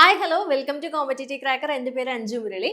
Hi hello welcome to competitive cracker. എൻ്റെ പേര് അഞ്ജു മുരളി.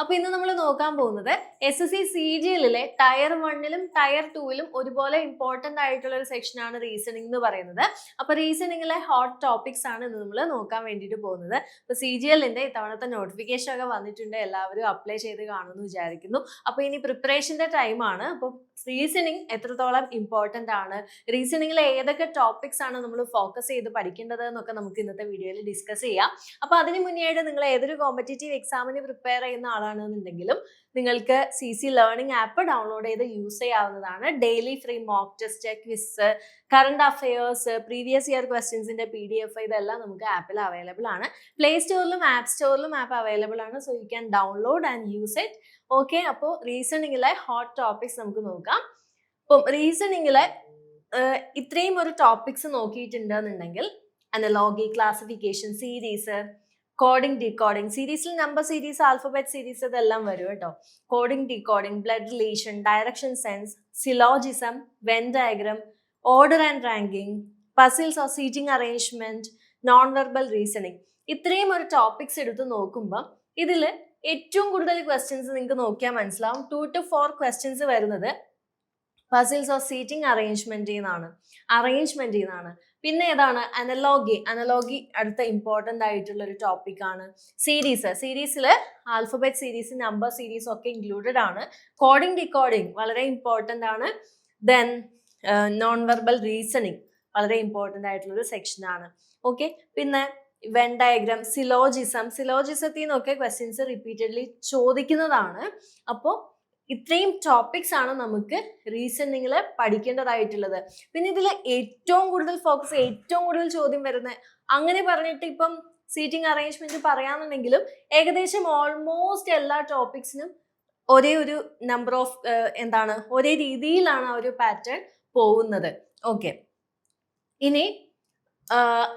അപ്പൊ ഇന്ന് നമ്മൾ നോക്കാൻ പോകുന്നത് SSC CGL-ലെ ടയർ 1-ലും ടയർ 2-ലും ഒരുപോലെ ഇമ്പോർട്ടന്റ് ആയിട്ടുള്ള ഒരു സെക്ഷനാണ് റീസണിംഗ് എന്ന് പറയുന്നത്. അപ്പൊ റീസണിംഗിലെ ഹോട്ട് ടോപ്പിക്സ് ആണ് ഇന്ന് നമ്മൾ നോക്കാൻ വേണ്ടിയിട്ട് പോകുന്നത്. അപ്പൊ CGL-ന്റെ ഇത്തവണത്തെ നോട്ടിഫിക്കേഷൻ ഒക്കെ വന്നിട്ടുണ്ട്, എല്ലാവരും അപ്ലൈ ചെയ്ത് കാണുമെന്ന് വിചാരിക്കുന്നു. അപ്പൊ ഇനി പ്രിപ്പറേഷന്റെ ടൈമാണ്. അപ്പൊ റീസണിംഗ് എത്രത്തോളം ഇമ്പോർട്ടന്റ് ആണ്, റീസണിംഗിലെ ഏതൊക്കെ ടോപ്പിക്സ് ആണ് നമ്മൾ ഫോക്കസ് ചെയ്ത് പഠിക്കേണ്ടത് എന്നൊക്കെ നമുക്ക് ഇന്നത്തെ വീഡിയോയിൽ ഡിസ്കസ് ചെയ്യാം. അപ്പൊ അതിന് മുന്നേയായിട്ട് നിങ്ങൾ ഏതൊരു കോമ്പറ്റേറ്റീവ് എക്സാമിന് പ്രിപ്പയർ ചെയ്യുന്ന ആളാണെന്നുണ്ടെങ്കിലും നിങ്ങൾക്ക് CC ലേണിംഗ് ആപ്പ് ഡൗൺലോഡ് ചെയ്ത് യൂസ് ചെയ്യാവുന്നതാണ്. Daily free mock test, quiz, current affairs, previous year ക്വസ്റ്റ്യൻസിന്റെ PDF ഇതെല്ലാം നമുക്ക് ആപ്പിൽ അവൈലബിൾ ആണ്. പ്ലേ സ്റ്റോറിലും ആപ്പ് സ്റ്റോറിലും ആപ്പ് അവൈലബിൾ ആണ്. So you can download and use it. Okay, അപ്പോൾ റീസണിംഗിലെ ഹോട്ട് ടോപ്പിക്സ് നമുക്ക് നോക്കാം. അപ്പം റീസണിംഗിലെ ഇത്രയും ഒരു ടോപ്പിക്സ് നോക്കിയിട്ടുണ്ടെന്നുണ്ടെങ്കിൽ analogy, classification, series, coding, decoding, സീരീസിൽ നമ്പർ സീരീസ്, ആൽഫബറ്റ് സീരീസ് ഇതെല്ലാം വരും കേട്ടോ. Coding, decoding, blood relation, direction sense, syllogism, Venn diagram, order and ranking, puzzles or seating arrangement, non verbal reasoning, ഇത്രയും ഒരു ടോപ്പിക്സ് എടുത്ത് നോക്കുമ്പോൾ ഇതിൽ ഏറ്റവും കൂടുതൽ ക്വസ്റ്റ്യൻസ് നിങ്ങൾക്ക് നോക്കിയാൽ മനസ്സിലാവും. 2 to 4 ക്വസ്റ്റ്യൻസ് വരുന്നത് പസിൽസ് ഓർ സീറ്റിംഗ് അറേഞ്ച്മെന്റ് ചെയ്യുന്നതാണ്. പിന്നെ ഏതാണ് അനലോഗി അടുത്ത ഇമ്പോർട്ടന്റ് ആയിട്ടുള്ള ഒരു ടോപ്പിക് ആണ്. സീരീസിൽ ആൽഫബറ്റ് സീരീസ്, നമ്പർ സീരീസ് ഒക്കെ ഇൻക്ലൂഡഡ് ആണ്. കോഡിംഗ്, ഡീകോഡിംഗ് വളരെ ഇമ്പോർട്ടന്റ് ആണ്. ദെൻ നോൺ വെർബൽ റീസണിങ് വളരെ ഇമ്പോർട്ടന്റ് ആയിട്ടുള്ള ഒരു സെക്ഷൻ ആണ്. ഓക്കെ, പിന്നെ വെൻ ഡയഗ്രാം, സിലോജിസത്തിൽ നിന്നൊക്കെ ക്വസ്റ്റ്യൻസ് റിപ്പീറ്റഡ്ലി ചോദിക്കുന്നതാണ്. അപ്പോൾ ഇത്രയും ടോപ്പിക്സ് ആണ് നമുക്ക് റീസണിംഗിൽ പഠിക്കേണ്ടതായിട്ടുള്ളത്. പിന്നെ ഇതിൽ ഏറ്റവും കൂടുതൽ ഫോക്കസ്, ഏറ്റവും കൂടുതൽ ചോദ്യം വരുന്നത് അങ്ങനെ പറഞ്ഞിട്ട് ഇപ്പം സീറ്റിംഗ് അറേഞ്ച്മെന്റ് പറയാന്നുണ്ടെങ്കിലും ഏകദേശം ഓൾമോസ്റ്റ് എല്ലാ ടോപ്പിക്സിനും ഒരേ ഒരു നമ്പർ ഓഫ് ഒരേ രീതിയിലാണ് ആ ഒരു പാറ്റേൺ പോകുന്നത്. ഓക്കെ, ഇനി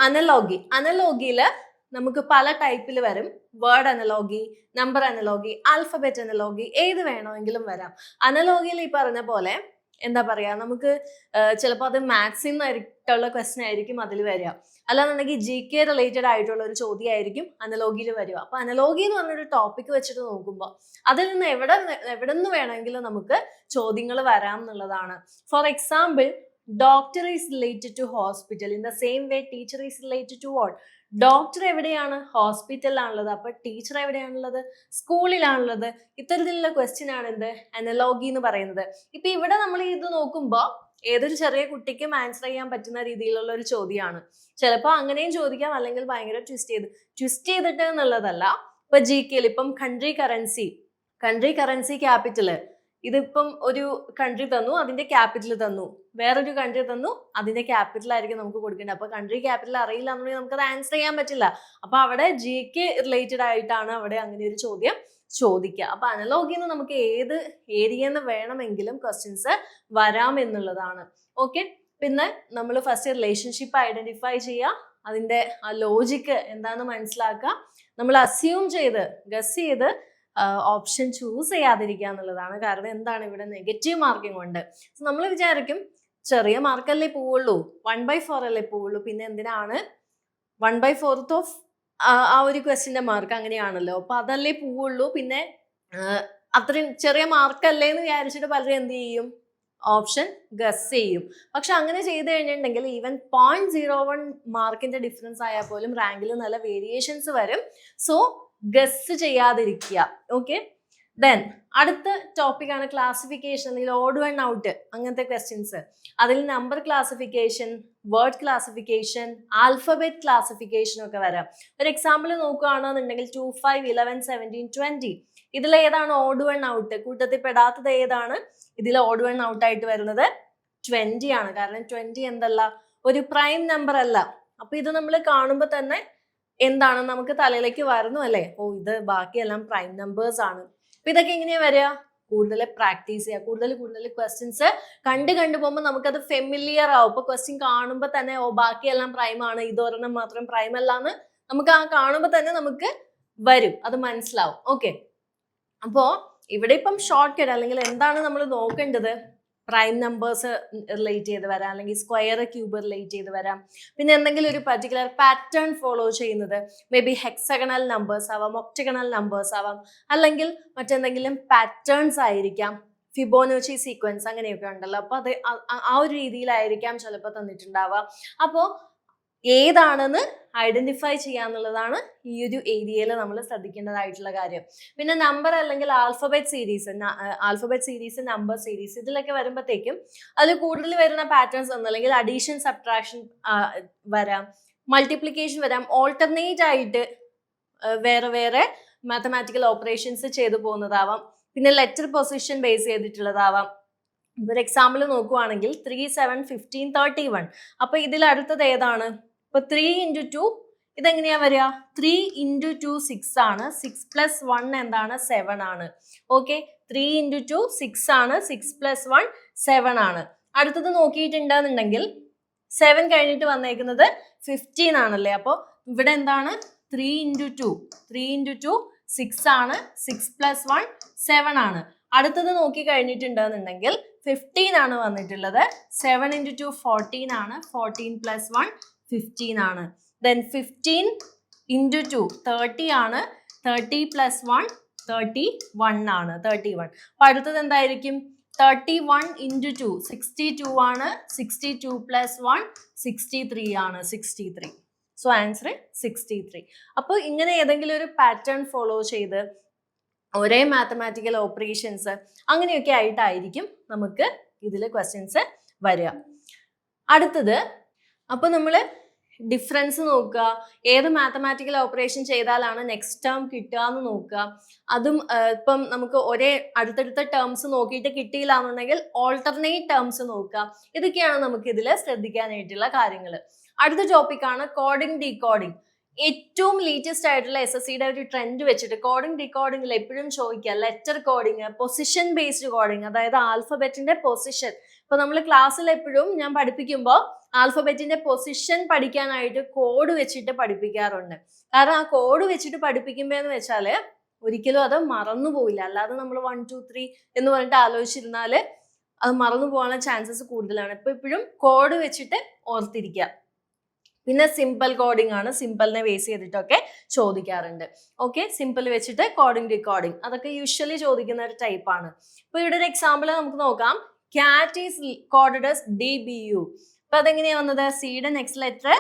അനലോഗിയില് നമുക്ക് പല ടൈപ്പിൽ വരും. Word analogy, number analogy, alphabet analogy, ഏത് വേണമെങ്കിലും വരാം. അനലോഗിയിൽ ഈ പറഞ്ഞ പോലെ നമുക്ക് ചിലപ്പോൾ അത് മാത്സിൽ നിന്നായിട്ടുള്ള ക്വസ്റ്റ്യൻ ആയിരിക്കും അതിൽ വരിക, അല്ലാന്നുണ്ടെങ്കിൽ GK റിലേറ്റഡ് ആയിട്ടുള്ള ഒരു ചോദ്യമായിരിക്കും അനലോഗിയിൽ വരിക. അപ്പൊ അനലോഗി എന്ന് പറഞ്ഞൊരു ടോപ്പിക് വെച്ചിട്ട് നോക്കുമ്പോൾ അതിൽ നിന്ന് എവിടെ നിന്ന് വേണമെങ്കിലും നമുക്ക് ചോദ്യങ്ങൾ വരാം എന്നുള്ളതാണ്. For example, doctor is related to hospital. In the same way teacher is related to what? Doctor എവിടെയാണ്? ഹോസ്പിറ്റലിലാണുള്ളത്. അപ്പൊ ടീച്ചർ എവിടെയാണുള്ളത്? സ്കൂളിലാണുള്ളത്. ഇത്തരത്തിലുള്ള ക്വസ്റ്റ്യൻ ആണ് എന്ത് അനലോഗി എന്ന് പറയുന്നത്. ഇപ്പൊ ഇവിടെ നമ്മൾ ഇത് നോക്കുമ്പോൾ ഏതൊരു ചെറിയ കുട്ടിക്കും ആൻസർ ചെയ്യാൻ പറ്റുന്ന രീതിയിലുള്ള ഒരു ചോദ്യമാണ്. ചിലപ്പോൾ അങ്ങനെയും ചോദിക്കാം, അല്ലെങ്കിൽ ഭയങ്കര ട്വിസ്റ്റ് ചെയ്തിട്ട് എന്നുള്ളതല്ല. ഇപ്പൊ GK-ൽ ഇപ്പം കൺട്രി കറൻസി ക്യാപിറ്റല്, ഇതിപ്പം ഒരു കൺട്രി തന്നു, അതിന്റെ ക്യാപിറ്റൽ തന്നു, വേറൊരു കൺട്രി തന്നു, അതിന്റെ ക്യാപിറ്റൽ ആയിരിക്കും നമുക്ക് കൊടുക്കേണ്ടത്. അപ്പൊ കൺട്രി ക്യാപിറ്റൽ അറിയില്ല എന്നുണ്ടെങ്കിൽ നമുക്കത് ആൻസർ ചെയ്യാൻ പറ്റില്ല. അപ്പൊ അവിടെ GK റിലേറ്റഡ് ആയിട്ടാണ് അവിടെ അങ്ങനെ ഒരു ചോദ്യം ചോദിക്കുക. അപ്പൊ അനലോഗിന്ന് നമുക്ക് ഏത് ഏരിയന്ന് വേണമെങ്കിലും ക്വസ്റ്റ്യൻസ് വരാം എന്നുള്ളതാണ്. ഓക്കെ, പിന്നെ നമ്മൾ ഫസ്റ്റ് റിലേഷൻഷിപ്പ് ഐഡന്റിഫൈ ചെയ്യുക, അതിന്റെ ആ ലോജിക്ക് എന്താണെന്ന് മനസ്സിലാക്കുക, നമ്മൾ ഗസ് ചെയ്ത് ഓപ്ഷൻ ചൂസ് ചെയ്യാതിരിക്കുക എന്നുള്ളതാണ്. കാരണം എന്താണ്, ഇവിടെ നെഗറ്റീവ് മാർക്കിംഗ് ഉണ്ട്. നമ്മൾ വിചാരിക്കും ചെറിയ മാർക്കല്ലേ പോവുള്ളൂ, 1/4 അല്ലേ പോവുള്ളൂ, പിന്നെ എന്തിനാണ് 1/4 ഓഫ് ആ ഒരു ക്വസ്റ്റിന്റെ മാർക്ക് അങ്ങനെയാണല്ലോ, അപ്പൊ അതല്ലേ പോവുള്ളൂ, പിന്നെ അത്രയും ചെറിയ മാർക്കല്ലേ എന്ന് വിചാരിച്ചിട്ട് പലരും എന്ത് ചെയ്യും, ഓപ്ഷൻ ഗസ് ചെയ്യും. പക്ഷെ അങ്ങനെ ചെയ്ത് കഴിഞ്ഞിട്ടുണ്ടെങ്കിൽ ഈവൻ 0.01 മാർക്കിന്റെ ഡിഫറൻസ് ആയാൽ പോലും റാങ്കിൽ നല്ല വേരിയേഷൻസ് വരും. സോ ഗസ് ചെയ്യാതിരിക്കുക. ഓക്കെ, ദെൻ അടുത്ത ടോപ്പിക്കാണ് ക്ലാസിഫിക്കേഷൻ, അല്ലെങ്കിൽ ഓഡ് വൺ ഔട്ട് അങ്ങനത്തെ ക്വസ്റ്റ്യൻസ്. അതിൽ number classification, word classification, alphabet classification ഒക്കെ വരാം. ഒരു എക്സാമ്പിൾ നോക്കുകയാണെന്നുണ്ടെങ്കിൽ 2, 5, 11, 17, 20 ഇതിൽ ഏതാണ് ഓഡ് വൺ ഔട്ട്? കൂട്ടത്തിൽ പെടാത്തത് ഏതാണ്? ഇതിൽ ഓഡ് വൺ ഔട്ട് ആയിട്ട് വരുന്നത് 20 ആണ്. കാരണം 20 എന്തല്ല, ഒരു പ്രൈം നമ്പർ അല്ല. അപ്പൊ ഇത് നമ്മൾ കാണുമ്പോൾ തന്നെ എന്താണ് നമുക്ക് തലയിലേക്ക് വരുന്നു അല്ലേ, ഇത് ബാക്കിയെല്ലാം പ്രൈം നമ്പേഴ്സ് ആണ്. അപ്പൊ ഇതൊക്കെ എങ്ങനെയാ വരിക? കൂടുതൽ പ്രാക്ടീസ് ചെയ്യുക, കൂടുതൽ ക്വസ്റ്റ്യൻസ് കണ്ടു പോകുമ്പോൾ നമുക്കത് ഫെമിലിയർ ആവും. ഇപ്പൊ ക്വസ്റ്റ്യൻ കാണുമ്പോൾ തന്നെ ബാക്കിയെല്ലാം പ്രൈം ആണ്, ഇതൊരെണ്ണം മാത്രം പ്രൈം അല്ല എന്ന് നമുക്ക് ആ കാണുമ്പോൾ തന്നെ നമുക്ക് വരും, അത് മനസ്സിലാവും. ഓക്കെ, അപ്പോ ഇവിടെ ഇപ്പം ഷോർട്ട് കട്ട് അല്ലെങ്കിൽ എന്താണ് നമ്മൾ നോക്കേണ്ടത്, പ്രൈം നമ്പേഴ്സ് റിലേറ്റ് ചെയ്ത് വരാം, അല്ലെങ്കിൽ സ്ക്വയർ ക്യൂബ് റിലേറ്റ് ചെയ്ത് വരാം. പിന്നെ എന്തെങ്കിലും ഒരു പർട്ടിക്കുലർ പാറ്റേൺ ഫോളോ ചെയ്യുന്നത് മേ ബി ഹെക്സഗണൽ നമ്പേഴ്സ് ആവാം, ഒക്ടഗണൽ നമ്പേഴ്സ് ആവാം, അല്ലെങ്കിൽ മറ്റെന്തെങ്കിലും പാറ്റേൺസ് ആയിരിക്കാം, ഫിബോനോച്ചി സീക്വൻസ് അങ്ങനെയൊക്കെ ഉണ്ടല്ലോ. അപ്പൊ അത് ആ ഒരു രീതിയിലായിരിക്കാം ചിലപ്പോൾ തന്നിട്ടുണ്ടാവുക. അപ്പോൾ ഏതാണെന്ന് ഐഡന്റിഫൈ ചെയ്യാന്നുള്ളതാണ് ഈ ഒരു ഏരിയയിൽ നമ്മൾ ശ്രദ്ധിക്കേണ്ടതായിട്ടുള്ള കാര്യം. പിന്നെ നമ്പർ അല്ലെങ്കിൽ ആൽഫബറ്റ് സീരീസ്, നമ്പർ സീരീസ് ഇതിലൊക്കെ വരുമ്പോഴത്തേക്കും അതിൽ കൂടുതൽ വരുന്ന പാറ്റേൺസ് ഒന്നല്ലെങ്കിൽ അഡീഷൻ, സബ്ട്രാക്ഷൻ വരാം, മൾട്ടിപ്ലിക്കേഷൻ വരാം, ഓൾട്ടർനേറ്റ് ആയിട്ട് വേറെ വേറെ മാത്തമാറ്റിക്കൽ ഓപ്പറേഷൻസ് ചെയ്തു പോകുന്നതാവാം, പിന്നെ ലെറ്റർ പൊസിഷൻ ബേസ് ചെയ്തിട്ടുള്ളതാവാം. ഒരു എക്സാമ്പിൾ നോക്കുവാണെങ്കിൽ 3, 7, 15, 31. അപ്പൊ ഇതിൽ അടുത്തത് ഏതാണ്? ഇപ്പൊ 3 into 2 ഇതെങ്ങനെയാ വരിക? 3 into 2 6 ആണ്. 6 plus 1 എന്താണ്? 7 ആണ്. ഓക്കെ, 3 into 2 6 ആണ്. 6 plus 1 7 ആണ്. അടുത്തത് നോക്കിയിട്ടുണ്ടെന്നുണ്ടെങ്കിൽ 7 കഴിഞ്ഞിട്ട് വന്നേക്കുന്നത് 15 ആണല്ലേ. അപ്പോൾ ഇവിടെ എന്താണ്? 3 into 2 6 ആണ്. 6 plus 1 7 ആണ്. അടുത്തത് നോക്കി കഴിഞ്ഞിട്ടുണ്ടെന്നുണ്ടെങ്കിൽ 15 ആണ് വന്നിട്ടുള്ളത്. 7 into 2 14 ആണ്. 14 plus 1 15 ആണ്. Then 15 into 2 30 ആണ്. 30 plus 1 31 ആണ്. 31. അപ്പൊ അടുത്തത് എന്തായിരിക്കും? 31 into 2 62 ആണ്. 62 plus 1 63 ആണ്. 63. So answer 63. അപ്പോൾ ഇങ്ങനെ ഏതെങ്കിലും ഒരു പാറ്റേൺ ഫോളോ ചെയ്ത് ഒരേ മാത്തമാറ്റിക്കൽ ഓപ്പറേഷൻസ് അങ്ങനെയൊക്കെ ആയിട്ടായിരിക്കും നമുക്ക് ഇതിൽ ക്വസ്റ്റ്യൻസ് വരിക. അടുത്തത്, അപ്പോൾ നമ്മൾ ഡിഫറൻസ് നോക്കുക, ഏത് മാത്തമാറ്റിക്കൽ ഓപ്പറേഷൻ ചെയ്താലാണ് നെക്സ്റ്റ് ടേം കിട്ടുക എന്ന് നോക്കുക. അതും ഇപ്പം നമുക്ക് ഒരേ അടുത്തടുത്ത ടേംസ് നോക്കിയിട്ട് കിട്ടിയില്ല എന്നുണ്ടെങ്കിൽ ഓൾട്ടർനേറ്റ് ടേംസ് നോക്കുക. ഇതൊക്കെയാണ് നമുക്ക് ഇതിൽ ശ്രദ്ധിക്കാനായിട്ടുള്ള കാര്യങ്ങൾ. അടുത്ത ടോപ്പിക്കാണ് കോഡിംഗ്, ഡീകോഡിംഗ്. ഏറ്റവും ലേറ്റസ്റ്റ് ആയിട്ടുള്ള SSCയുടെ ഒരു ട്രെൻഡ് വെച്ചിട്ട് കോഡിംഗ്, ഡീകോഡിംഗിൽ എപ്പോഴും ചോദിക്കുക letter coding, position based coding, അതായത് ആൽഫബറ്റിന്റെ പൊസിഷൻ. ഇപ്പൊ നമ്മൾ ക്ലാസ്സിൽ എപ്പോഴും ഞാൻ പഠിപ്പിക്കുമ്പോൾ ആൽഫബറ്റിന്റെ പൊസിഷൻ പഠിക്കാനായിട്ട് കോഡ് വെച്ചിട്ട് പഠിപ്പിക്കാറുണ്ട്. കാരണം ആ കോഡ് വെച്ചിട്ട് പഠിപ്പിക്കുമ്പോ എന്ന് വെച്ചാല് ഒരിക്കലും അത് മറന്നു പോയില്ല. അല്ലാതെ നമ്മൾ 1 2 3 എന്ന് പറഞ്ഞിട്ട് ആലോചിച്ചിരുന്നാല് അത് മറന്നു പോകാനുള്ള ചാൻസസ് കൂടുതലാണ്. ഇപ്പൊ എപ്പോഴും കോഡ് വെച്ചിട്ട് ഓർത്തിരിക്കുക. പിന്നെ സിമ്പിൾ കോഡിംഗ് ആണ്, സിമ്പിളിനെ ബേസ് ചെയ്തിട്ടൊക്കെ ചോദിക്കാറുണ്ട്. ഓക്കെ, സിമ്പിൾ വെച്ചിട്ട് കോഡിംഗ്, ഡീകോഡിംഗ് അതൊക്കെ യൂഷ്വലി ചോദിക്കുന്ന ഒരു ടൈപ്പാണ്. ഇപ്പൊ ഇവിടെ ഒരു എക്സാമ്പിൾ നമുക്ക് നോക്കാം. കാറ്റ് ഈസ് കോഡഡ് as DBU. അപ്പൊ അതെങ്ങനെയാ വന്നത്? സിയുടെ നെക്സ്റ്റ് ലെറ്റർ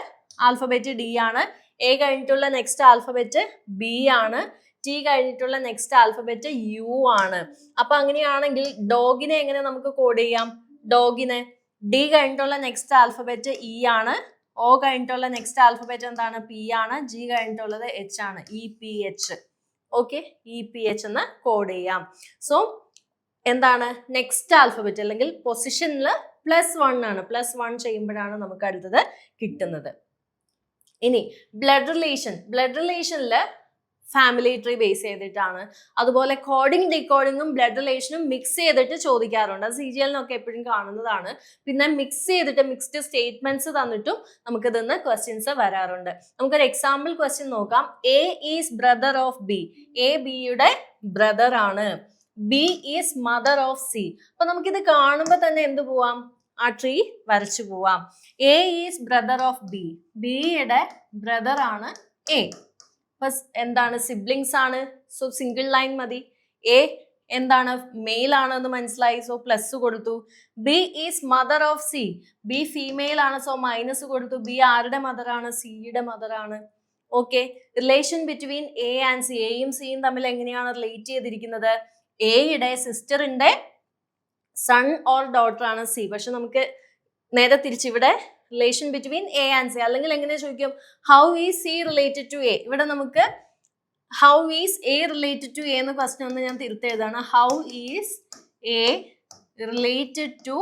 ആൽഫബറ്റ് D ആണ്. എ കഴിഞ്ഞിട്ടുള്ള നെക്സ്റ്റ് ആൽഫബറ്റ് B ആണ്. ടി കഴിഞ്ഞിട്ടുള്ള നെക്സ്റ്റ് ആൽഫബറ്റ് U ആണ്. അപ്പൊ അങ്ങനെയാണെങ്കിൽ ഡോഗിനെ എങ്ങനെ നമുക്ക് കോഡ് ചെയ്യാം? ഡോഗിനെ D കഴിഞ്ഞിട്ടുള്ള നെക്സ്റ്റ് ആൽഫബറ്റ് E ആണ്. O കഴിഞ്ഞിട്ടുള്ള നെക്സ്റ്റ് ആൽഫബറ്റ് എന്താണ്? P ആണ്. G കഴിഞ്ഞിട്ടുള്ളത് H ആണ്. EPH. ഓക്കെ, EPH എന്ന് കോഡ് ചെയ്യാം. സോ എന്താണ് നെക്സ്റ്റ് ആൽഫബറ്റ് അല്ലെങ്കിൽ പൊസിഷനിൽ +1 ആണ്. +1 ചെയ്യുമ്പോഴാണ് നമുക്ക് അടുത്തത് കിട്ടുന്നത്. ഇനി ബ്ലഡ് റിലേഷനിൽ ഫാമിലി ട്രീ ബേസ് ചെയ്തിട്ടാണ്. അതുപോലെ കോഡിംഗ്, ഡീകോഡിങ്ങും ബ്ലഡ് റിലേഷനും മിക്സ് ചെയ്തിട്ട് ചോദിക്കാറുണ്ട്. അത് CGL-നൊക്കെ എപ്പോഴും കാണുന്നതാണ്. പിന്നെ മിക്സ് ചെയ്തിട്ട് മിക്സ്ഡ് സ്റ്റേറ്റ്മെന്റ്സ് തന്നിട്ടും നമുക്ക് ഇതിന്ന് ക്വസ്റ്റ്യൻസ് വരാറുണ്ട്. നമുക്കൊരു എക്സാമ്പിൾ ക്വസ്റ്റ്യൻ നോക്കാം. A is brother of B. A Bയുടെ ബ്രദർ ആണ്. B is mother of C. അപ്പൊ നമുക്കിത് കാണുമ്പോൾ തന്നെ എന്ത് പോവാം? ആ ട്രീ വരച്ചു പോവാം. A is brother of B. Bയുടെ ബ്രദർ ആണ് A. എന്താണ്? സിബ്ലിങ്സ് ആണ്. സോ സിംഗിൾ ലൈൻ മതി. എ എന്താണ്? മെയിൽ ആണെന്ന് മനസ്സിലായി. സോ പ്ലസ് കൊടുത്തു. B is mother of C. B female ആണ്. സോ മൈനസ് കൊടുത്തു. ബി ആരുടെ മദർ ആണ്? സിയുടെ മദർ ആണ്. Okay, relation between A and C. എയും സിയും തമ്മിൽ എങ്ങനെയാണ് റിലേറ്റ് ചെയ്തിരിക്കുന്നത്? എയുടെ സിസ്റ്ററിന്റെ സൺ ഓർ ഡോട്ടർ ആണ് സി. പക്ഷെ നമുക്ക് നേരെ തിരിച്ചിവിടെ relation between A and C, അല്ലെങ്കിൽ എങ്ങനെ ചോദിക്കും? How is C related to A. ഇവിടെ നമുക്ക് how is A related to A എന്ന് ക്വസ്റ്റ്യൻ ഒന്ന് ഞാൻ തിരുത്തിയതാണ്. How is A related to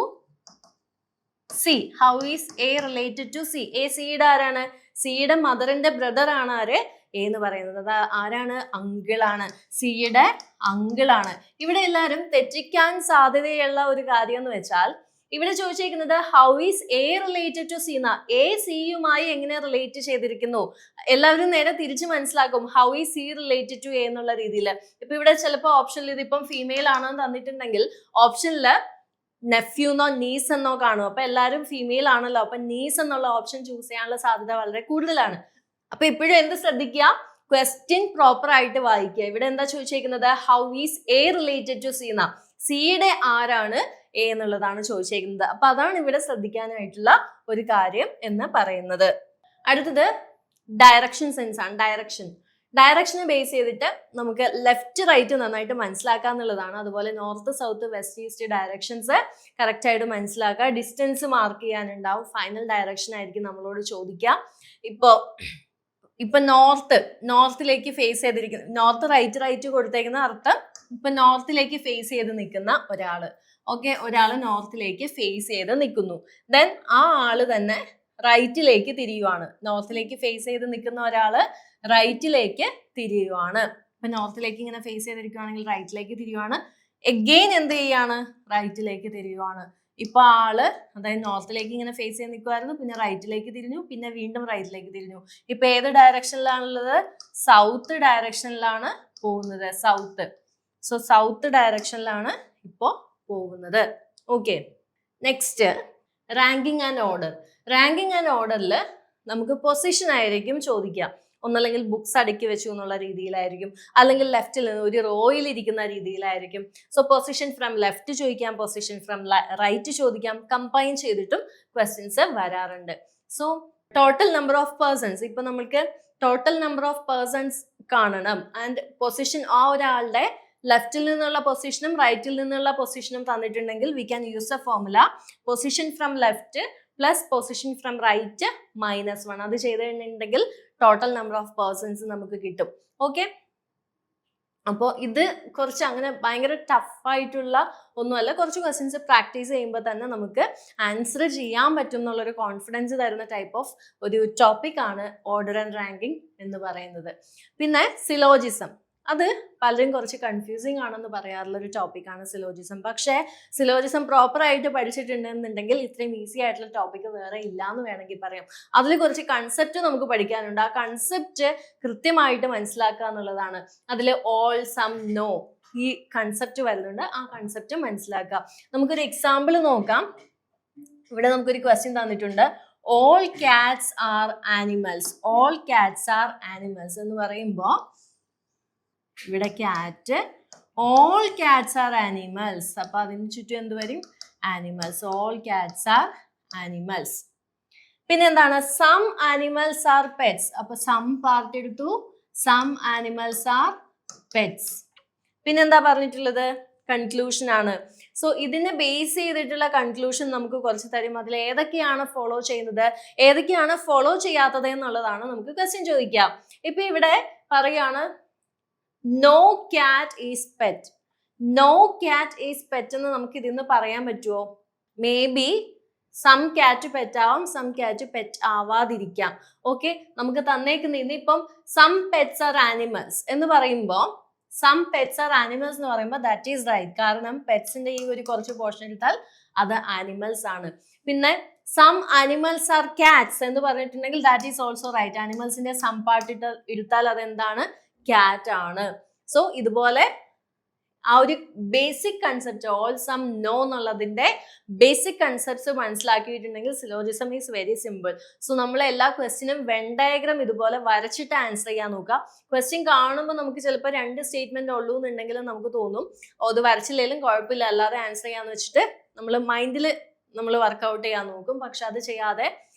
C. How is A related to C. A സിയുടെ ആരാണ്? സിയുടെ മദറിന്റെ ബ്രദർ ആണ് ആര്? എ എന്ന് പറയുന്നത്. അത് ആരാണ്? അങ്കിളാണ്. സിയുടെ അങ്കിളാണ്. ഇവിടെ എല്ലാവരും തെറ്റിക്കാൻ സാധ്യതയുള്ള ഒരു കാര്യം എന്ന് വെച്ചാൽ ഇവിടെ ചോദിച്ചിരിക്കുന്നത് how is A related to C എന്നാ. എ സിയുമായി എങ്ങനെ റിലേറ്റ് ചെയ്തിരിക്കുന്നു? എല്ലാവരും നേരെ തിരിച്ച് മനസ്സിലാക്കും. How is C related to A എന്നുള്ള രീതിയിൽ. ഇപ്പൊ ഇവിടെ ചിലപ്പോൾ ഓപ്ഷനിൽ ഇതിപ്പം ഫീമെയിൽ ആണെന്ന് തന്നിട്ടുണ്ടെങ്കിൽ ഓപ്ഷനിൽ നെഫ്യൂ എന്നോ നീസ് എന്നോ കാണും. അപ്പൊ എല്ലാവരും ഫീമെയിൽ ആണല്ലോ, അപ്പൊ നീസ് എന്നുള്ള ഓപ്ഷൻ ചൂസ് ചെയ്യാനുള്ള സാധ്യത വളരെ കൂടുതലാണ്. അപ്പൊ എപ്പോഴും എന്ത് ശ്രദ്ധിക്കുക, ക്വസ്റ്റ്യൻ പ്രോപ്പർ ആയിട്ട് വായിക്കുക. ഇവിടെ എന്താ ചോദിച്ചേക്കുന്നത്, how is A related to C എന്ന, സിയുടെ ആരാണ് എ എന്നുള്ളതാണ് ചോദിച്ചേക്കുന്നത്. അപ്പൊ അതാണ് ഇവിടെ ശ്രദ്ധിക്കാനായിട്ടുള്ള ഒരു കാര്യം എന്ന് പറയുന്നത്. അടുത്തത് ഡയറക്ഷൻ സെൻസ് ആണ്. ഡയറക്ഷനെ ബേസ് ചെയ്തിട്ട് നമുക്ക് ലെഫ്റ്റ് റൈറ്റ് നന്നായിട്ട് മനസ്സിലാക്കാന്നുള്ളതാണ്. അതുപോലെ north south west east directions correct ആയിട്ട് മനസ്സിലാക്കുക. ഡിസ്റ്റൻസ് മാർക്ക് ചെയ്യാനുണ്ടാവും. ഫൈനൽ ഡയറക്ഷൻ ആയിരിക്കും നമ്മളോട് ചോദിക്കുക. ഇപ്പൊ നോർത്തിലേക്ക് ഫേസ് ചെയ്തിരിക്കുന്ന, നോർത്ത് റൈറ്റ് കൊടുത്തേക്കുന്ന അർത്ഥം ഇപ്പൊ നോർത്തിലേക്ക് ഫേസ് ചെയ്ത് നിൽക്കുന്ന ഒരാള്, ഓക്കെ, ഒരാള് നോർത്തിലേക്ക് ഫേസ് ചെയ്ത് നിൽക്കുന്നു. ദെൻ ആ ആള് തന്നെ റൈറ്റിലേക്ക് തിരിയുവാണ്. നോർത്തിലേക്ക് ഫേസ് ചെയ്ത് നിൽക്കുന്ന ഒരാള് റൈറ്റിലേക്ക് തിരിയുവാണ്. ഇപ്പൊ നോർത്തിലേക്ക് ഇങ്ങനെ ഫേസ് ചെയ്തിരിക്കുവാണെങ്കിൽ റൈറ്റിലേക്ക് തിരിയുവാണ്. എഗെയിൻ എന്ത് ചെയ്യാണ്, റൈറ്റിലേക്ക് തിരിയുവാണ്. ഇപ്പൊ ആള് അതായത് നോർത്തിലേക്ക് ഇങ്ങനെ ഫേസ് ചെയ്ത് നിൽക്കുമായിരുന്നു, പിന്നെ റൈറ്റിലേക്ക് തിരിഞ്ഞു, പിന്നെ വീണ്ടും റൈറ്റിലേക്ക് തിരിഞ്ഞു. ഇപ്പൊ ഏത് ഡയറക്ഷനിലാണുള്ളത്, സൗത്ത് ഡയറക്ഷനിലാണ് പോകുന്നത്. സൗത്ത് ഡയറക്ഷനിലാണ് ഇപ്പോ പോകുന്നത്. ഓക്കെ, നെക്സ്റ്റ് റാങ്കിങ് ആൻഡ് ഓർഡറിൽ നമുക്ക് പൊസിഷൻ ആയിരിക്കും ചോദിക്കാം. ഒന്നല്ലെങ്കിൽ ബുക്സ് അടുക്കി വെച്ചു എന്നുള്ള രീതിയിലായിരിക്കും, അല്ലെങ്കിൽ ലെഫ്റ്റിൽ നിന്ന് ഒരു റോയിൽ ഇരിക്കുന്ന രീതിയിലായിരിക്കും. സോ പൊസിഷൻ ഫ്രം ലെഫ്റ്റ് ചോദിക്കാം, പൊസിഷൻ ഫ്രം റൈറ്റ് ചോദിക്കാം. കമ്പൈൻ ചെയ്തിട്ടും ക്വസ്റ്റ്യൻസ് വരാറുണ്ട്. So total number of persons, ഇപ്പൊ നമുക്ക് ടോട്ടൽ നമ്പർ ഓഫ് പേഴ്സൺസ് കാണണം. ആൻഡ് പൊസിഷൻ, ആ ഒരാളുടെ ലെഫ്റ്റിൽ നിന്നുള്ള പൊസിഷനും റൈറ്റിൽ നിന്നുള്ള പൊസിഷനും തന്നിട്ടുണ്ടെങ്കിൽ we can use a formula position from left plus position from right -1. അത് ചെയ്ത് കഴിഞ്ഞിട്ടുണ്ടെങ്കിൽ ടോട്ടൽ നമ്പർ ഓഫ് പേഴ്സൺസ് നമുക്ക് കിട്ടും. ഓക്കെ, അപ്പോൾ ഇത് കുറച്ച് അങ്ങനെ ഭയങ്കര ടഫായിട്ടുള്ള ഒന്നുമല്ല. കുറച്ച് ക്വസ്റ്റ്യൻസ് പ്രാക്ടീസ് ചെയ്യുമ്പോൾ തന്നെ നമുക്ക് ആൻസർ ചെയ്യാൻ പറ്റും എന്നുള്ളൊരു കോൺഫിഡൻസ് തരുന്ന ടൈപ്പ് ഓഫ് ഒരു ടോപ്പിക് ആണ് ഓർഡർ ആൻഡ് റാങ്കിങ് എന്ന് പറയുന്നത്. പിന്നെ സിലോജിസം, അത് പലരും കുറച്ച് കൺഫ്യൂസിങ് ആണെന്ന് പറയാറുള്ള ഒരു ടോപ്പിക്കാണ് സിലോജിസം. പക്ഷേ സിലോജിസം പ്രോപ്പർ ആയിട്ട് പഠിച്ചിട്ടുണ്ടെന്നുണ്ടെങ്കിൽ ഇത്രയും ഈസി ആയിട്ടുള്ള ടോപ്പിക്ക് വേറെ ഇല്ല എന്ന് വേണമെങ്കിൽ പറയാം. അതിൽ കുറച്ച് കൺസെപ്റ്റ് നമുക്ക് പഠിക്കാനുണ്ട്. ആ കൺസെപ്റ്റ് കൃത്യമായിട്ട് മനസ്സിലാക്കുക എന്നുള്ളതാണ്. അതിൽ ഓൾ, സം, നോ ഈ കൺസെപ്റ്റ് വരുന്നുണ്ട്. ആ കൺസെപ്റ്റ് മനസ്സിലാക്കുക. നമുക്കൊരു എക്സാമ്പിൾ നോക്കാം. ഇവിടെ നമുക്കൊരു ക്വസ്റ്റ്യൻ തന്നിട്ടുണ്ട്. All cats are animals. All cats are animals എന്ന് പറയുമ്പോൾ ഇവിടെ cat, all cats are animals. അപ്പൊ അതിന് ചുറ്റും എന്ത് വരും, animals. All cats are animals. പിന്നെ എന്താണ്, സം ആനിമൽസ് ആർ പെറ്റ്സ്. അപ്പൊ സം പാർട്ട് എടുത്തു, സം ആനിമൽസ് ആർ പെറ്റ്സ്. പിന്നെന്താ പറഞ്ഞിട്ടുള്ളത്, കൺക്ലൂഷൻ ആണ്. സോ ഇതിനെ ബേസ് ചെയ്തിട്ടുള്ള കൺക്ലൂഷൻ നമുക്ക് കുറച്ച് തരും. അതിൽ ഏതൊക്കെയാണ് ഫോളോ ചെയ്യുന്നത്, ഏതൊക്കെയാണ് ഫോളോ ചെയ്യാത്തത് എന്നുള്ളതാണ് നമുക്ക് ക്വസ്റ്റ്യൻ ചോദിക്കാം. ഇപ്പൊ ഇവിടെ പറയാണ് no cat is pet. No cat is pet എന്ന് നമുക്ക് ഇതിന്ന് പറയാൻ പറ്റുമോ? Maybe some cat pet ആവാം, സം ക്യാറ്റ് പെറ്റ് ആവാതിരിക്കാം. ഓക്കെ, നമുക്ക് തന്നേക്കുന്ന ഇപ്പം സം പെറ്റ്സ് ആർ ആനിമൽസ് എന്ന് പറയുമ്പോൾ, സം പെറ്റ്സ് ആർ ആനിമൽസ് എന്ന് പറയുമ്പോൾ ദാറ്റ് ഈസ് റൈറ്റ്. കാരണം പെറ്റ്സിന്റെ ഈ ഒരു കുറച്ച് പോർഷൻ എടുത്താൽ അത് ആനിമൽസ് ആണ്. പിന്നെ സം ആനിമൽസ് ആർ കാറ്റ്സ് എന്ന് പറഞ്ഞിട്ടുണ്ടെങ്കിൽ ദാറ്റ് ഈസ് ഓൾസോ റൈറ്റ്. ആനിമൽസിന്റെ സം പാർട്ട് എടുത്താൽ അതെന്താണ്, ക്യാറ്റ് ആണ്. സോ ഇതുപോലെ ആ ഒരു basic concept all some no എന്നുള്ളതിന്റെ ബേസിക് കൺസെപ്റ്റ്സ് മനസ്സിലാക്കിയിട്ടുണ്ടെങ്കിൽ syllogism is very simple. So നമ്മൾ എല്ലാ ക്വസ്റ്റ്യനും വെൻ ഡയഗ്രാം ഇതുപോലെ വരച്ചിട്ട് ആൻസർ ചെയ്യാൻ നോക്കുക. ക്വസ്റ്റ്യൻ കാണുമ്പോൾ നമുക്ക് ചിലപ്പോൾ 2 സ്റ്റേറ്റ്മെന്റ് ഉള്ളൂ എന്നുണ്ടെങ്കിലും നമുക്ക് തോന്നും അത് വരച്ചില്ലെങ്കിലും കുഴപ്പമില്ല, അല്ലാതെ ആൻസർ ചെയ്യാന്ന് വെച്ചിട്ട് നമ്മൾ മൈൻഡിൽ നമ്മൾ വർക്ക്ഔട്ട് ചെയ്യാൻ നോക്കും. പക്ഷെ അത് ചെയ്യാതെ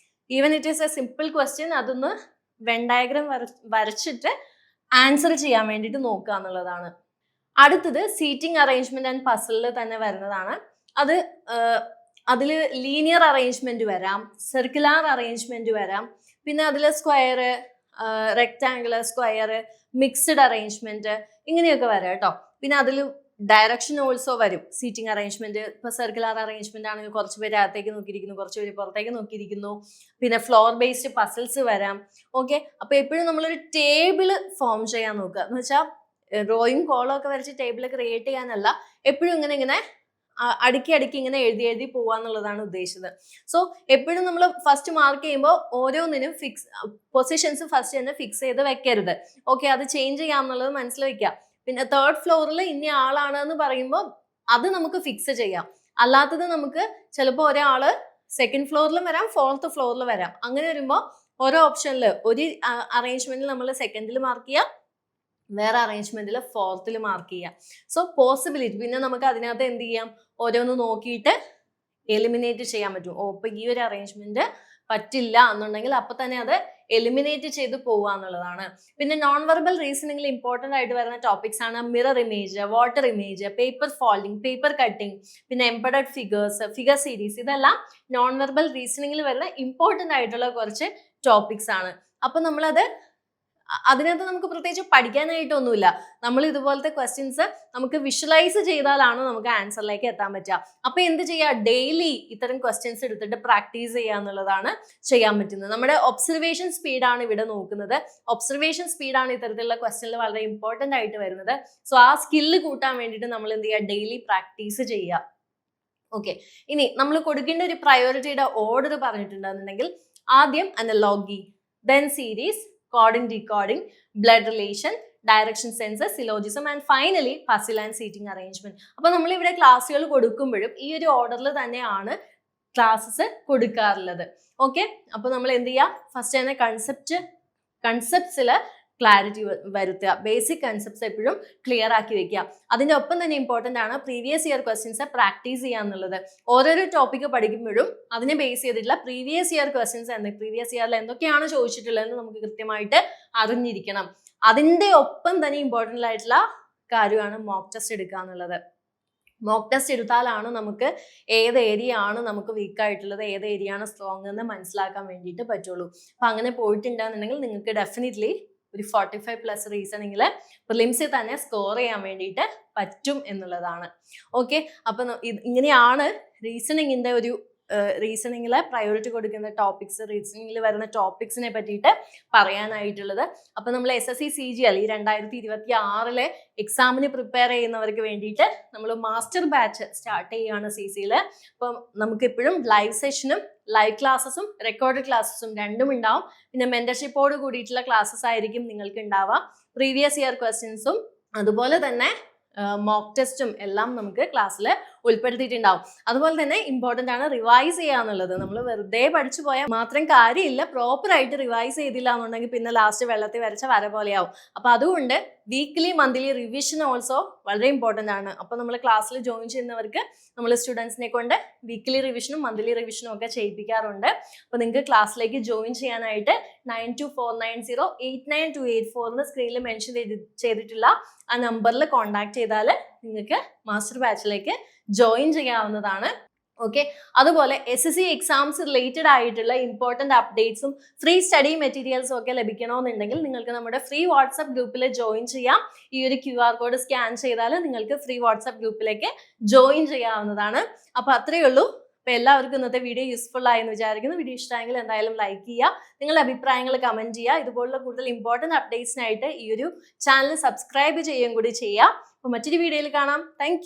even it is A simple question, അതൊന്ന് വെൻ ഡയഗ്രാം വരച്ചിട്ട് ആൻസർ ചെയ്യാൻ വേണ്ടിയിട്ട് നോക്കുക എന്നുള്ളതാണ്. അടുത്തത് സീറ്റിംഗ് അറേഞ്ച്മെന്റ് ആൻഡ് പസിലിൽ തന്നെ വരുന്നതാണ്. അതിൽ ലീനിയർ അറേഞ്ച്മെന്റ് വരാം, സർക്കുലർ അറേഞ്ച്മെന്റ് വരാം, പിന്നെ അതിൽ സ്ക്വയർ, റെക്ടാംഗിള്, സ്ക്വയർ, മിക്സ്ഡ് അറേഞ്ച്മെന്റ് ഇങ്ങനെയൊക്കെ വരാം കേട്ടോ. പിന്നെ അതിൽ ഡയറക്ഷൻ ഓൾസോ വരും. സീറ്റിംഗ് അറേഞ്ച്മെന്റ് ഇപ്പൊ സർക്കുലർ അറേഞ്ച്മെന്റ് ആണെങ്കിൽ കുറച്ച് പേര് അകത്തേക്ക് നോക്കിയിരിക്കുന്നു, കുറച്ച് പേര് പുറത്തേക്ക് നോക്കിയിരിക്കുന്നു. പിന്നെ ഫ്ലോർ ബേസ്ഡ് പസിൽസ് വരാം. ഓക്കെ, അപ്പൊ എപ്പോഴും നമ്മളൊരു ടേബിള് ഫോം ചെയ്യാൻ നോക്കുക. എന്ന് വെച്ചാൽ ഡ്രോയും കോളം ഒക്കെ വരച്ച് ടേബിൾ ക്രിയേറ്റ് ചെയ്യാനല്ല, എപ്പോഴും ഇങ്ങനെ അടുക്കി ഇങ്ങനെ എഴുതി പോവാന്നുള്ളതാണ് ഉദ്ദേശിച്ചത്. സോ എപ്പോഴും നമ്മൾ ഫസ്റ്റ് മാർക്ക് ചെയ്യുമ്പോൾ ഓരോന്നിനും പൊസിഷൻസ് ഫസ്റ്റ് തന്നെ ഫിക്സ് ചെയ്ത് വെക്കരുത്. ഓക്കെ, അത് ചേഞ്ച് ചെയ്യാന്നുള്ളത് മനസ്സിൽ വെക്കാം. പിന്നെ 3rd ഫ്ലോറിൽ ഇന്ന ആളാണ് എന്ന് പറയുമ്പോൾ അത് നമുക്ക് ഫിക്സ് ചെയ്യാം. അല്ലാത്തത് നമുക്ക് ചിലപ്പോൾ ഒരാള് സെക്കൻഡ് ഫ്ലോറിലും വരാം, ഫോർത്ത് ഫ്ലോറിൽ വരാം. അങ്ങനെ വരുമ്പോൾ ഓരോ ഓപ്ഷനിൽ ഒരു അറേഞ്ച്മെന്റിൽ നമ്മൾ സെക്കൻഡിൽ മാർക്ക് ചെയ്യാം, വേറെ അറേഞ്ച്മെന്റിൽ ഫോർത്തിൽ മാർക്ക് ചെയ്യാം. സോ പോസിബിലിറ്റി പിന്നെ നമുക്ക് അതിനകത്ത് എന്ത് ചെയ്യാം, ഓരോന്ന് നോക്കിയിട്ട് എലിമിനേറ്റ് ചെയ്യാൻ പറ്റും. ഇപ്പൊ ഈ ഒരു അറേഞ്ച്മെന്റ് പറ്റില്ല എന്നുണ്ടെങ്കിൽ അപ്പൊ തന്നെ അത് എലിമിനേറ്റ് ചെയ്ത് പോവുക എന്നുള്ളതാണ്. പിന്നെ നോൺ വെർബൽ റീസണിംഗിൽ ഇമ്പോർട്ടന്റ് ആയിട്ട് വരുന്ന ടോപ്പിക്സ് ആണ് mirror image, water image, paper folding, paper cutting, പിന്നെ എംബഡഡ് ഫിഗേഴ്സ്, ഫിഗർ സീരീസ്. ഇതെല്ലാം നോൺ വെർബൽ റീസണിംഗിൽ വരുന്ന ഇമ്പോർട്ടന്റ് ആയിട്ടുള്ള കുറച്ച് ടോപ്പിക്സ് ആണ്. അപ്പൊ നമ്മളത് അതിനകത്ത് നമുക്ക് പ്രത്യേകിച്ച് പഠിക്കാനായിട്ടൊന്നുമില്ല. നമ്മൾ ഇതുപോലത്തെ ക്വസ്റ്റ്യൻസ് നമുക്ക് വിഷ്വലൈസ് ചെയ്താലാണ് നമുക്ക് ആൻസറിലേക്ക് എത്താൻ പറ്റുക. അപ്പൊ എന്ത് ചെയ്യുക, ഡെയിലി ഇത്തരം ക്വസ്റ്റ്യൻസ് എടുത്തിട്ട് പ്രാക്ടീസ് ചെയ്യുക എന്നുള്ളതാണ് ചെയ്യാൻ പറ്റുന്നത്. നമ്മുടെ ഒബ്സർവേഷൻ സ്പീഡാണ് ഇവിടെ നോക്കുന്നത്. ഒബ്സർവേഷൻ സ്പീഡാണ് ഇത്തരത്തിലുള്ള ക്വസ്റ്റ്യനിൽ വളരെ ഇമ്പോർട്ടന്റ് ആയിട്ട് വരുന്നത്. സോ ആ സ്കില്ല് കൂട്ടാൻ വേണ്ടിയിട്ട് നമ്മൾ എന്ത് ചെയ്യുക, ഡെയിലി പ്രാക്ടീസ് ചെയ്യുക. ഓക്കെ, ഇനി നമ്മൾ കൊടുക്കേണ്ട ഒരു പ്രയോറിറ്റിയുടെ ഓർഡർ പറഞ്ഞിട്ടുണ്ടെന്നുണ്ടെങ്കിൽ ആദ്യം analogy, then series, coding, decoding, blood relation, direction sense, syllogism and finally puzzle and seating arrangement. അപ്പൊ നമ്മൾ ഇവിടെ ക്ലാസ്സുകൾ കൊടുക്കുമ്പോഴും ഈ ഒരു ഓർഡറിൽ തന്നെയാണ് ക്ലാസ്സസ് കൊടുക്കാറുള്ളത്. ഓക്കെ, അപ്പൊ നമ്മൾ എന്ത് ചെയ്യുക, ഫസ്റ്റ് തന്നെ കൺസെപ്റ്റ്സില് ക്ലാരിറ്റി വരുത്തുക. ബേസിക് കൺസെപ്റ്റ്സ് എപ്പോഴും ക്ലിയർ ആക്കി വെക്കുക. അതിന്റെ ഒപ്പം തന്നെ ഇമ്പോർട്ടന്റ് ആണ് പ്രീവിയസ് ഇയർ ക്വസ്റ്റ്യൻസ് പ്രാക്ടീസ് ചെയ്യുക എന്നുള്ളത്. ഓരോരോ ടോപ്പിക്ക് പഠിക്കുമ്പോഴും അതിനെ ബേസ് ചെയ്തിട്ടുള്ള പ്രീവിയസ് ഇയർ ക്വസ്റ്റ്യൻസ് പ്രീവിയസ് ഇയറിൽ എന്തൊക്കെയാണ് ചോദിച്ചിട്ടുള്ളതെന്ന് നമുക്ക് കൃത്യമായിട്ട് അറിഞ്ഞിരിക്കണം. അതിന്റെ ഒപ്പം തന്നെ ഇമ്പോർട്ടന്റ് ആയിട്ടുള്ള കാര്യമാണ് മോക്ക് ടെസ്റ്റ് എടുക്കുക എന്നുള്ളത്. മോക്ക് ടെസ്റ്റ് എടുത്താലാണ് നമുക്ക് ഏത് ഏരിയ ആണ് നമുക്ക് വീക്ക് ആയിട്ടുള്ളത്, ഏത് ഏരിയ ആണ് സ്ട്രോങ് എന്ന് മനസ്സിലാക്കാൻ വേണ്ടിയിട്ട് പറ്റുള്ളൂ. അപ്പൊ അങ്ങനെ പോയിട്ടുണ്ടെന്നുണ്ടെങ്കിൽ നിങ്ങൾക്ക് ഡെഫിനറ്റ്ലി ഒരു 45+ റീസണിങ്ങിൽ പ്രിലിംസിൽ തന്നെ സ്കോർ ചെയ്യാൻ വേണ്ടിയിട്ട് പറ്റും എന്നുള്ളതാണ്. ഓക്കെ, അപ്പൊ ഇങ്ങനെയാണ് റീസണിങ്ങിന്റെ ഒരു റീസണിങ്ങിലെ പ്രയോറിറ്റി കൊടുക്കുന്ന ടോപ്പിക്സ്, റീസണിങ്ങിൽ വരുന്ന ടോപ്പിക്സിനെ പറ്റിയിട്ട് പറയാനായിട്ടുള്ളത്. അപ്പൊ നമ്മൾ SSC CGL ഈ 2026 എക്സാമിന് പ്രിപ്പയർ ചെയ്യുന്നവർക്ക് വേണ്ടിയിട്ട് നമ്മൾ മാസ്റ്റർ ബാച്ച് സ്റ്റാർട്ട് ചെയ്യുകയാണ് CCയിൽ. അപ്പം നമുക്ക് എപ്പോഴും ലൈവ് സെഷനും ലൈവ് ക്ലാസ്സസും റെക്കോർഡ് ക്ലാസ്സസും രണ്ടും ഉണ്ടാവും. പിന്നെ മെന്റർഷിപ്പോട് കൂടിയിട്ടുള്ള ക്ലാസ്സസ് ആയിരിക്കും നിങ്ങൾക്ക് ഉണ്ടാവുക. പ്രീവിയസ് ഇയർ ക്വസ്റ്റ്യൻസും അതുപോലെ തന്നെ മോക്ക് ടെസ്റ്റും എല്ലാം നമുക്ക് ക്ലാസ്സിൽ ഉൾപ്പെടുത്തിയിട്ടുണ്ടാവും. അതുപോലെ തന്നെ ഇമ്പോർട്ടന്റ് ആണ് റിവൈസ് ചെയ്യുക എന്നുള്ളത്. നമ്മൾ വെറുതെ പഠിച്ചു പോയാൽ മാത്രം കാര്യമില്ല, പ്രോപ്പർ ആയിട്ട് റിവൈസ് ചെയ്തില്ല എന്നുണ്ടെങ്കിൽ പിന്നെ ലാസ്റ്റ് വെള്ളത്തിൽ വരച്ച വര പോലെയാവും. അപ്പൊ അതുകൊണ്ട് വീക്ക്ലി മന്ത്ലി റിവിഷൻ ഓൾസോ വളരെ ഇമ്പോർട്ടന്റ് ആണ്. അപ്പൊ നമ്മൾ ക്ലാസ്സിൽ ജോയിൻ ചെയ്യുന്നവർക്ക് നമ്മൾ സ്റ്റുഡൻസിനെ കൊണ്ട് വീക്ക്ലി റിവിഷനും മന്ത്ലി റിവിഷനും ഒക്കെ ചെയ്യിപ്പിക്കാറുണ്ട്. അപ്പൊ നിങ്ങൾക്ക് ക്ലാസ്സിലേക്ക് ജോയിൻ ചെയ്യാനായിട്ട് 9249089284 സ്ക്രീനിൽ മെൻഷൻ ചെയ്തിട്ടുള്ള ആ നമ്പറിൽ കോൺടാക്ട് ചെയ്താൽ നിങ്ങൾക്ക് മാസ്റ്റർ ബാച്ചിലേക്ക് ജോയിൻ ചെയ്യാവുന്നതാണ്. ഓക്കെ, അതുപോലെ SSC എക്സാംസ് റിലേറ്റഡ് ആയിട്ടുള്ള ഇമ്പോർട്ടന്റ് അപ്ഡേറ്റ്സും ഫ്രീ സ്റ്റഡി മെറ്റീരിയൽസും ഒക്കെ ലഭിക്കണമെന്നുണ്ടെങ്കിൽ നിങ്ങൾക്ക് നമ്മുടെ ഫ്രീ വാട്സ്ആപ്പ് ഗ്രൂപ്പിൽ ജോയിൻ ചെയ്യാം. ഈ ഒരു QR കോഡ് സ്കാൻ ചെയ്താൽ നിങ്ങൾക്ക് ഫ്രീ വാട്സ്ആപ്പ് ഗ്രൂപ്പിലേക്ക് ജോയിൻ ചെയ്യാവുന്നതാണ്. അപ്പൊ അത്രയേ ഉള്ളൂ. അപ്പൊ എല്ലാവർക്കും ഇന്നത്തെ വീഡിയോ യൂസ്ഫുൾ ആയെന്ന് വിചാരിക്കുന്നു. വീഡിയോ ഇഷ്ടമായെങ്കിൽ എന്തായാലും ലൈക്ക് ചെയ്യുക, നിങ്ങളുടെ അഭിപ്രായങ്ങൾ കമന്റ് ചെയ്യുക. ഇതുപോലുള്ള കൂടുതൽ ഇമ്പോർട്ടന്റ് അപ്ഡേറ്റ്സിനായിട്ട് ഈ ഒരു ചാനൽ സബ്സ്ക്രൈബ് ചെയ്യുകയും കൂടി ചെയ്യുക. അപ്പൊ മറ്റൊരു വീഡിയോയിൽ കാണാം. താങ്ക്